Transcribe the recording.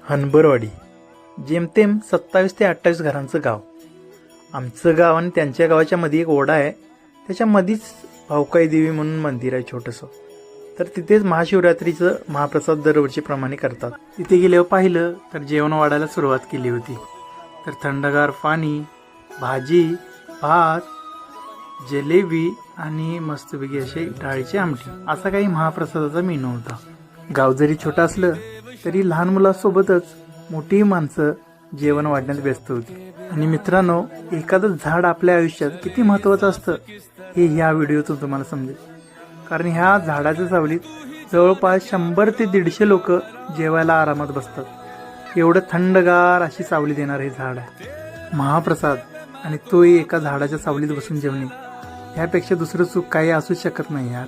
हनबरवाडी जेमतेम 27 ते 28 घरांचं गाव. आमचं गाव आणि त्यांच्या गावाच्या मध्ये एक ओढा आहे. त्याच्या मध्येच भाऊकाई देवी म्हणून मंदिर आहे छोटंसं. तर तिथेच महाशिवरात्रीचं महाप्रसाद दरवर्षीप्रमाणे करतात. तिथे गेल्यावर पाहिलं तर जेवण वाढायला सुरुवात केली होती. तर थंडगार पाणी, भाजी, भात, जलेबी आणि मस्तपैकी असे डाळीची आमटी असा काही महाप्रसादाचा मेनू होता. गाव जरी छोटा असलं तरी लहान मुलांसोबतच मोठी माणसं जेवण वाढण्यात व्यस्त होती. आणि मित्रांनो, एखादं झाड आपल्या आयुष्यात किती महत्त्वाचं असतं हे ह्या व्हिडिओतून तुम्हाला समजेल. कारण ह्या झाडाच्या सावलीत जवळपास 100 ते 150 लोक जेवायला आरामात बसतात. एवढं थंडगार अशी सावली देणार हे झाड आहे. महाप्रसाद आणि तोही एका झाडाच्या सावलीत बसून जेवणे, ह्यापेक्षा दुसरं सुख काही असू शकत नाही यार.